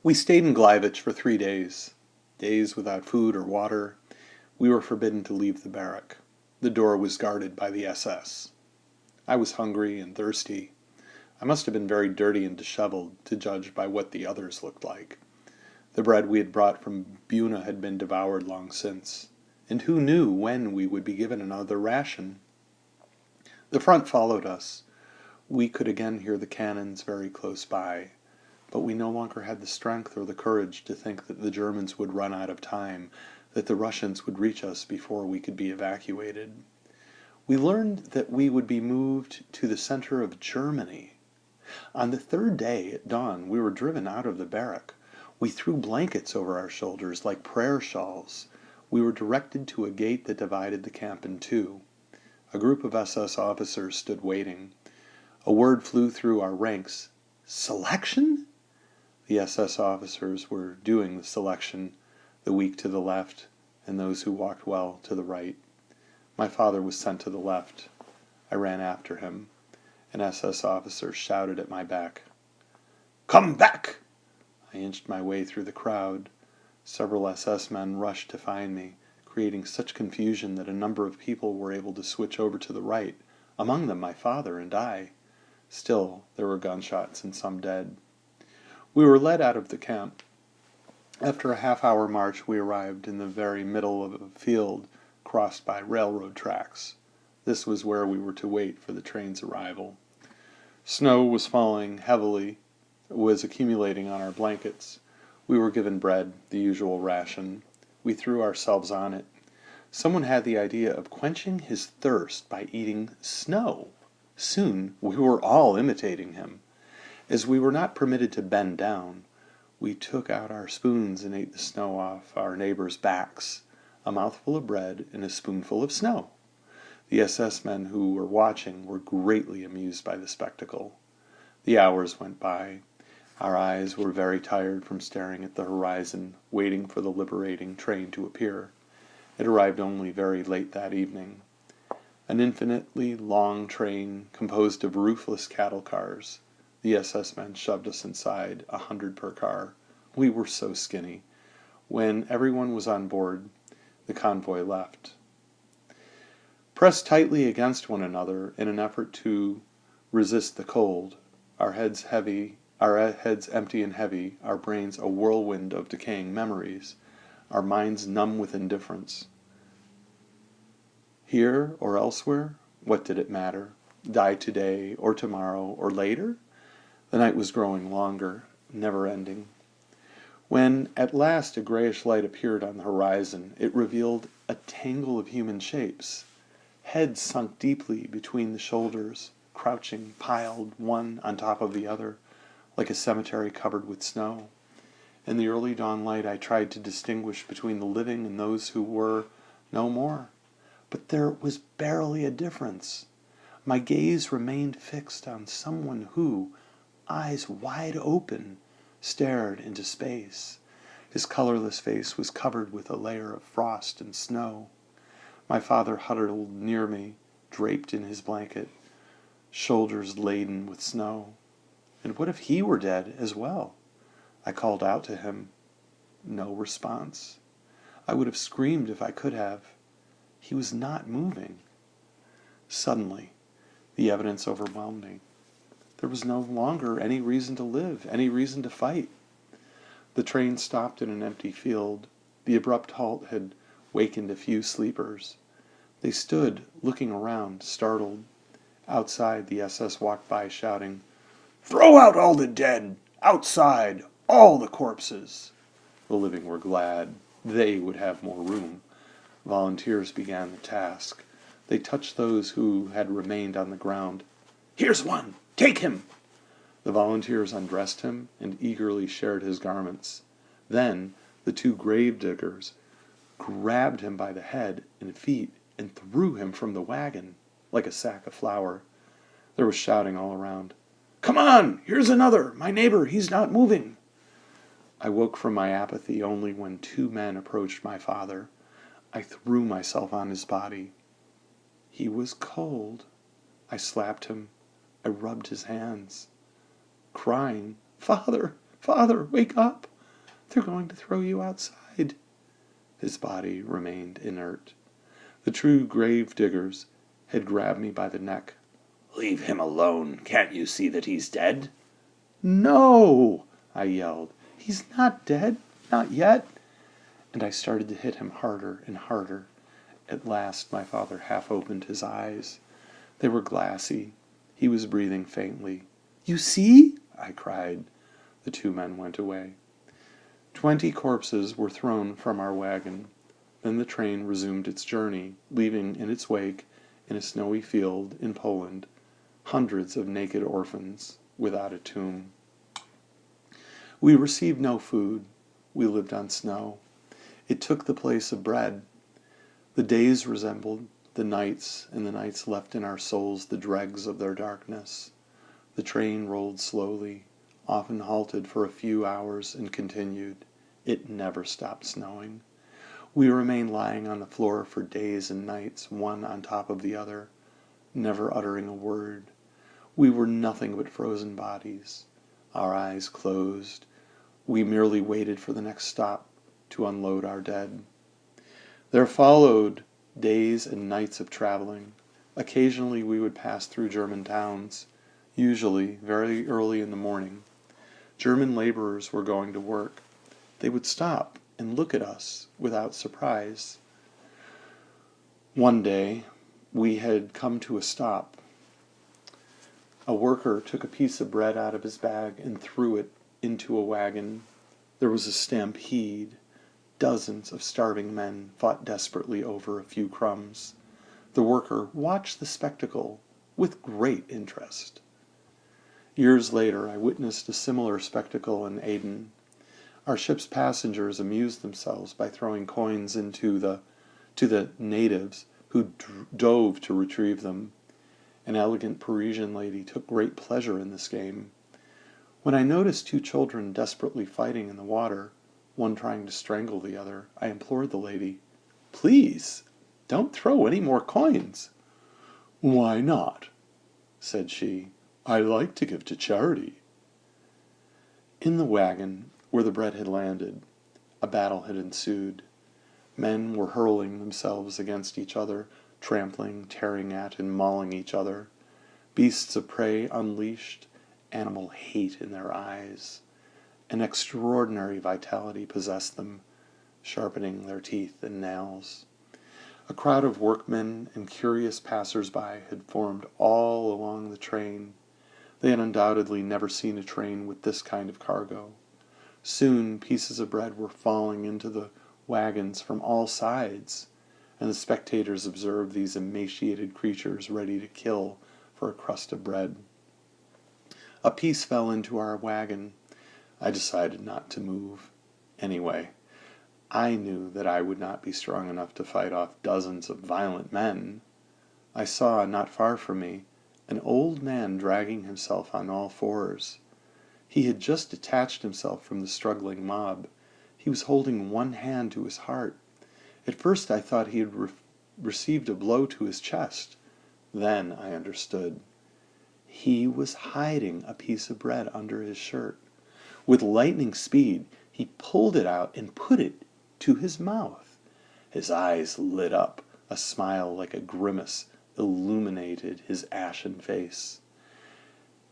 We stayed in Gleiwitz for 3 days. Days without food or water. We were forbidden to leave the barrack. The door was guarded by the SS. I was hungry and thirsty. I must have been very dirty and disheveled, to judge by what the others looked like. The bread we had brought from Buna had been devoured long since, and who knew when we would be given another ration? The front followed us. We could again hear the cannons very close by, but we no longer had the strength or the courage to think that the Germans would run out of time, that the Russians would reach us before we could be evacuated. We learned that we would be moved to the center of Germany. On the third day, at dawn, we were driven out of the barrack. We threw blankets over our shoulders like prayer shawls. We were directed to a gate that divided the camp in two. A group of SS officers stood waiting. A word flew through our ranks. Selection? The SS officers were doing the selection, the weak to the left, and those who walked well to the right. My father was sent to the left. I ran after him. An SS officer shouted at my back. "Come back!" I inched my way through the crowd. Several SS men rushed to find me, creating such confusion that a number of people were able to switch over to the right, among them my father and I. Still, there were gunshots and some dead. We were led out of the camp. After a half-hour march, we arrived in the very middle of a field crossed by railroad tracks. This was where we were to wait for the train's arrival. Snow was falling heavily, was accumulating on our blankets. We were given bread, the usual ration. We threw ourselves on it. Someone had the idea of quenching his thirst by eating snow. Soon we were all imitating him. As we were not permitted to bend down, we took out our spoons and ate the snow off our neighbors' backs. A mouthful of bread and a spoonful of snow. The SS men who were watching were greatly amused by the spectacle. The hours went by. Our eyes were very tired from staring at the horizon, waiting for the liberating train to appear. It arrived only very late that evening. An infinitely long train composed of roofless cattle cars. The SS men shoved us inside, 100 per car. We were so skinny. When everyone was on board, the convoy left. Pressed tightly against one another in an effort to resist the cold, our heads empty and heavy, our brains a whirlwind of decaying memories, our minds numb with indifference. Here or elsewhere, what did it matter? Die today or tomorrow or later? The night was growing longer, never ending. When at last a grayish light appeared on the horizon, it revealed a tangle of human shapes. Heads sunk deeply between the shoulders, crouching, piled one on top of the other, like a cemetery covered with snow. In the early dawn light I tried to distinguish between the living and those who were no more. But there was barely a difference. My gaze remained fixed on someone who, eyes wide open, stared into space. His colorless face was covered with a layer of frost and snow. My father huddled near me, draped in his blanket, shoulders laden with snow. And what if he were dead as well? I called out to him. No response. I would have screamed if I could have. He was not moving. Suddenly, the evidence overwhelmed me. There was no longer any reason to live, any reason to fight. The train stopped in an empty field. The abrupt halt had wakened a few sleepers. They stood, looking around, startled. Outside, the SS walked by, shouting, "Throw out all the dead! Outside! All the corpses!" The living were glad. They would have more room. Volunteers began the task. They touched those who had remained on the ground. "Here's one! Take him!" The volunteers undressed him and eagerly shared his garments. Then the two grave diggers grabbed him by the head and feet and threw him from the wagon like a sack of flour. There was shouting all around. "Come on! Here's another! My neighbor, he's not moving!" I woke from my apathy only when 2 men approached my father. I threw myself on his body. He was cold. I slapped him. I rubbed his hands. Crying, "Father, Father, wake up! They're going to throw you outside." His body remained inert. The true grave diggers had grabbed me by the neck. "Leave him alone. Can't you see that he's dead?" "No!" I yelled. "He's not dead. Not yet." And I started to hit him harder and harder. At last my father half opened his eyes. They were glassy. He was breathing faintly. "You see?" I cried. The two men went away. 20 corpses were thrown from our wagon. Then the train resumed its journey, leaving in its wake, in a snowy field in Poland, hundreds of naked orphans without a tomb. We received no food. We lived on snow. It took the place of bread. The days resembled the nights, and the nights left in our souls the dregs of their darkness. The train rolled slowly, often halted for a few hours and continued. It never stopped snowing. We remained lying on the floor for days and nights, one on top of the other, never uttering a word. We were nothing but frozen bodies, our eyes closed. We merely waited for the next stop to unload our dead. There followed days and nights of traveling. Occasionally we would pass through German towns, usually very early in the morning. German laborers were going to work. They would stop and look at us without surprise. One day we had come to a stop. A worker took a piece of bread out of his bag and threw it into a wagon. There was a stampede. Dozens of starving men fought desperately over a few crumbs. The worker watched the spectacle with great interest. Years later, I witnessed a similar spectacle in Aden. Our ship's passengers amused themselves by throwing coins to the natives who dove to retrieve them. An elegant Parisian lady took great pleasure in this game. When I noticed two children desperately fighting in the water, one trying to strangle the other, I implored the lady, "Please, don't throw any more coins." "Why not?" said she. "I like to give to charity." In the wagon, where the bread had landed, a battle had ensued. Men were hurling themselves against each other, trampling, tearing at, and mauling each other. Beasts of prey unleashed, animal hate in their eyes. An extraordinary vitality possessed them, sharpening their teeth and nails. A crowd of workmen and curious passers-by had formed all along the train. They had undoubtedly never seen a train with this kind of cargo. Soon pieces of bread were falling into the wagons from all sides, and the spectators observed these emaciated creatures ready to kill for a crust of bread. A piece fell into our wagon. I decided not to move. Anyway, I knew that I would not be strong enough to fight off dozens of violent men. I saw, not far from me, an old man dragging himself on all fours. He had just detached himself from the struggling mob. He was holding one hand to his heart. At first I thought he had received a blow to his chest. Then I understood. He was hiding a piece of bread under his shirt. With lightning speed, he pulled it out and put it to his mouth. His eyes lit up. A smile like a grimace illuminated his ashen face,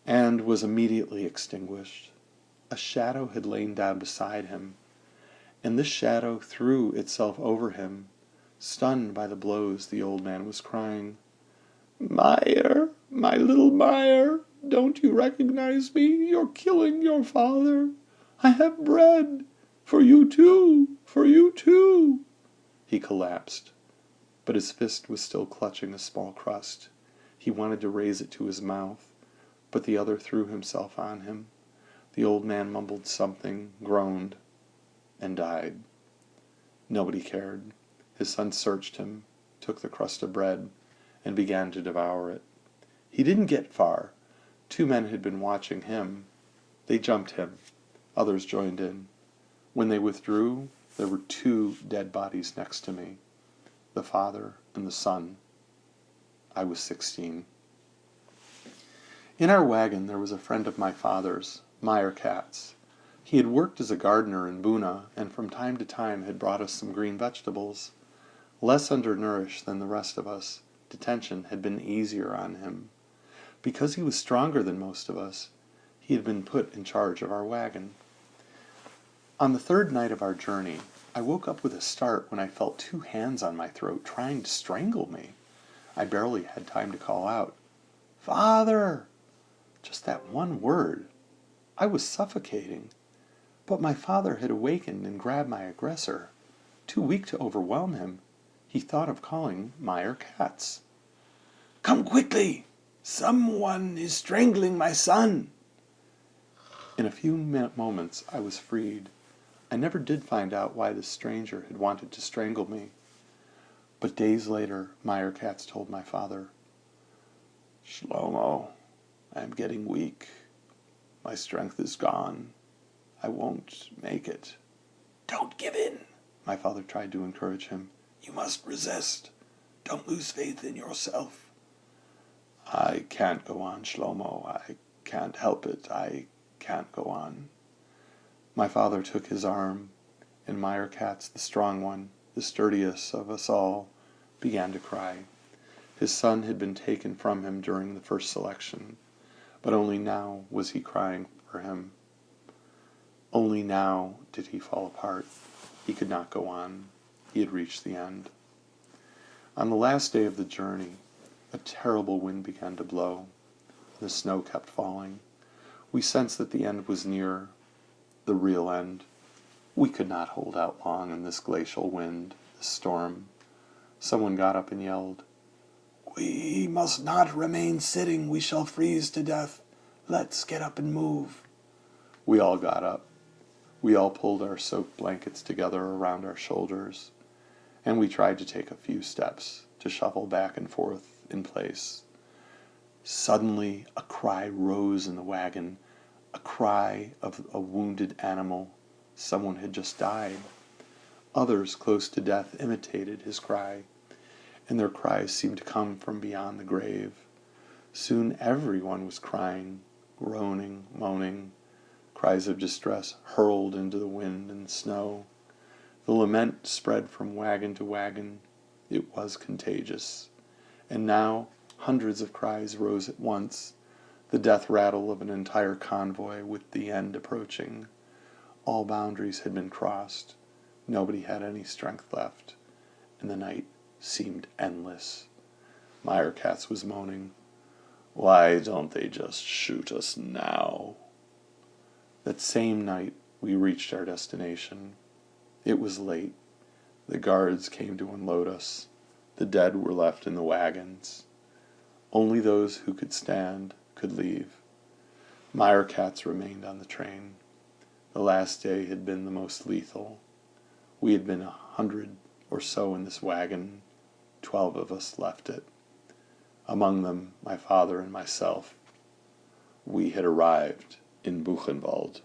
and was immediately extinguished. A shadow had lain down beside him, and this shadow threw itself over him. Stunned by the blows, the old man was crying, "Meyer, my little Meyer, don't you recognize me? You're killing your father. I have bread. For you too, for you too." He collapsed, but his fist was still clutching a small crust. He wanted to raise it to his mouth, but the other threw himself on him. The old man mumbled something, groaned, and died. Nobody cared. His son searched him, took the crust of bread, and began to devour it. He didn't get far. 2 men had been watching him. They jumped him. Others joined in. When they withdrew, there were 2 dead bodies next to me, the father and the son. I was 16. In our wagon there was a friend of my father's, Meyer Katz. He had worked as a gardener in Buna, and from time to time had brought us some green vegetables. Less undernourished than the rest of us, detention had been easier on him. Because he was stronger than most of us, he had been put in charge of our wagon. On the third night of our journey, I woke up with a start when I felt two hands on my throat trying to strangle me. I barely had time to call out, "Father!" Just that one word. I was suffocating. But my father had awakened and grabbed my aggressor. Too weak to overwhelm him, he thought of calling Meyer Katz. Come quickly! Someone is strangling my son! In a few moments I was freed. I never did find out why this stranger had wanted to strangle me. But days later, Meyer Katz told my father, "Shlomo, I am getting weak. My strength is gone. I won't make it." Don't give in. My father tried to encourage him. You must resist. Don't lose faith in yourself. "I can't go on, Shlomo. I can't help it. I can't go on." My father took his arm, and Meyer Katz, the strong one, the sturdiest of us all, began to cry. His son had been taken from him during the first selection, but only now was he crying for him. Only now did he fall apart. He could not go on. He had reached the end. On the last day of the journey, a terrible wind began to blow. The snow kept falling. We sensed that the end was near, the real end. We could not hold out long in this glacial wind, this storm. Someone got up and yelled, We must not remain sitting. We shall freeze to death. Let's get up and move. We all got up. We all pulled our soaked blankets together around our shoulders, and we tried to take a few steps to shuffle back and forth in place. Suddenly a cry rose in the wagon, a cry of a wounded animal. Someone had just died. Others close to death imitated his cry, and their cries seemed to come from beyond the grave. Soon everyone was crying, groaning, moaning, cries of distress hurled into the wind and snow. The lament spread from wagon to wagon. It was contagious. And now hundreds of cries rose at once, the death rattle of an entire convoy with the end approaching. All boundaries had been crossed. Nobody had any strength left, and the night seemed endless. Meyer Katz was moaning, "Why don't they just shoot us now?" That same night we reached our destination. It was late. The guards came to unload us. The dead were left in the wagons. Only those who could stand could leave. Meyer Katz remained on the train. The last day had been the most lethal. We had been 100 or so in this wagon. 12 of us left it. Among them, my father and myself. We had arrived in Buchenwald.